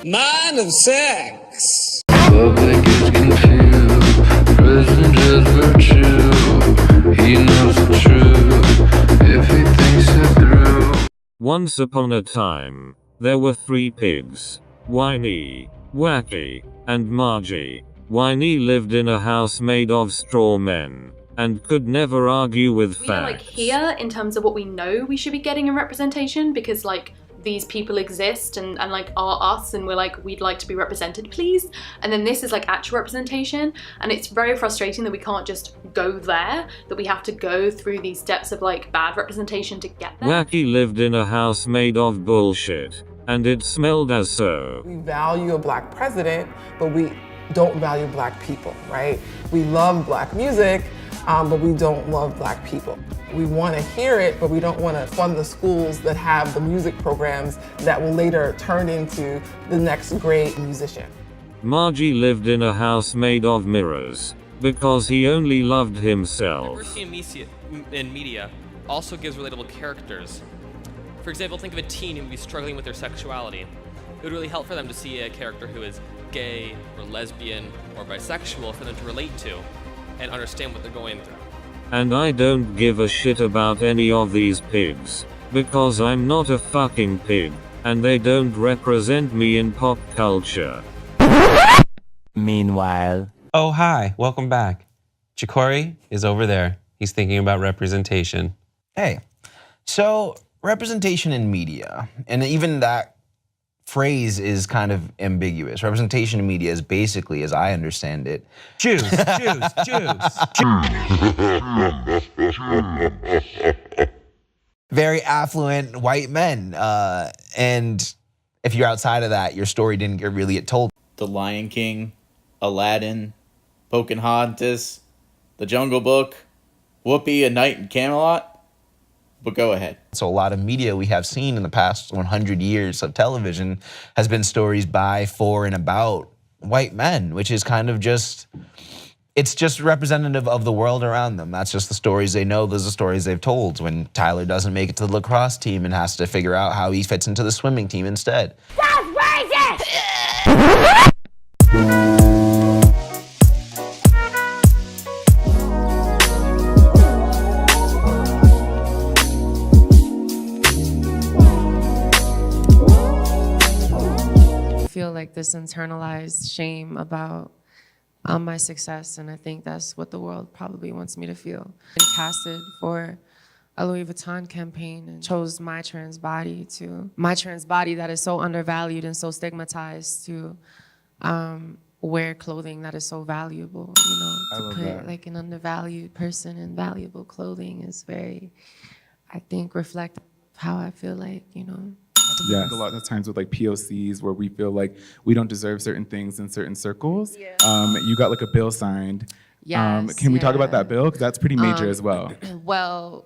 Man of sex. Public is confused, president is virtue. He knows the truth if he thinks it through. Once upon a time, there were 3 pigs. Whiny, Wacky, and Margie. Whiny lived in a house made of straw men, and could never argue with facts. We are like here in terms of what we know we should be getting in representation, because like these people exist and like are us, and we're like, we'd like to be represented, please. And then this is like actual representation, and it's very frustrating that we can't just go there, that we have to go through these steps of like bad representation to get there. Wacky lived in a house made of bullshit, and it smelled as so. We value a black president, but we don't value black people, right? We love black music, but we don't love black people. We want to hear it, but we don't want to fund the schools that have the music programs that will later turn into the next great musician. Margie lived in a house made of mirrors, because he only loved himself. Diversity in media also gives relatable characters. For example, think of a teen who would be struggling with their sexuality. It would really help for them to see a character who is gay or lesbian or bisexual for them to relate to and understand what they're going through. And I don't give a shit about any of these pigs, because I'm not a fucking pig, and they don't represent me in pop culture. Meanwhile. Oh, hi, welcome back. Chikori is over there. He's thinking about representation. Hey, so representation in media, and even that phrase is kind of ambiguous. Representation in media is basically, as I understand it, Jews. Very affluent white men. And if you're outside of that, your story didn't really get told. The Lion King, Aladdin, Pocahontas, The Jungle Book, Whoopi, A Night in Camelot. But go ahead. So a lot of media we have seen in the past 100 years of television has been stories by, for, and about white men, which is kind of just, it's just representative of the world around them. That's just the stories they know, those are the stories they've told. When Tyler doesn't make it to the lacrosse team and has to figure out how he fits into the swimming team instead. That's racist! Feel like this internalized shame about my success, and I think that's what the world probably wants me to feel. And casted for a Louis Vuitton campaign and chose my trans body that is so undervalued and so stigmatized to wear clothing that is so valuable. You know, to put that. Like an undervalued person in valuable clothing is very, I think, reflective of how I feel like, you know. Yes. A lot of times with like POCs where we feel like we don't deserve certain things in certain circles. Yeah. You got like a bill signed. Yes, can we talk about that bill? Because that's pretty major as well. Well,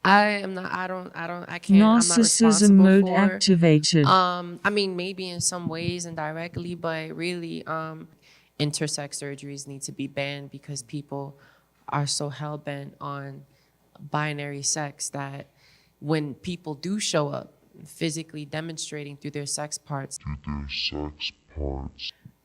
I can't, Narcissism mode activated. I mean, maybe in some ways indirectly, but really intersex surgeries need to be banned because people are so hell-bent on binary sex that when people do show up physically demonstrating through their sex parts,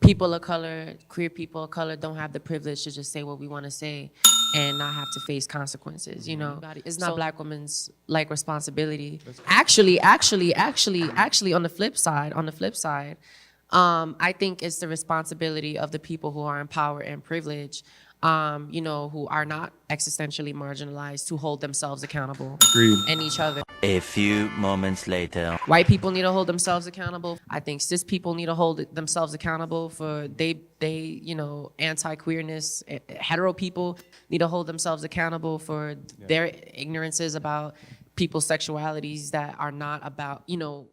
people of color, queer people of color don't have the privilege to just say what we want to say and not have to face consequences, you know? It's not Black women's like responsibility. Actually, on the flip side, I think it's the responsibility of the people who are in power and privilege, you know, who are not existentially marginalized, to hold themselves accountable. Agreed. And each other. A few moments later. White people need to hold themselves accountable. I think cis people need to hold themselves accountable for they you know, anti-queerness. Hetero people need to hold themselves accountable for their ignorances about people's sexualities that are not about, you know.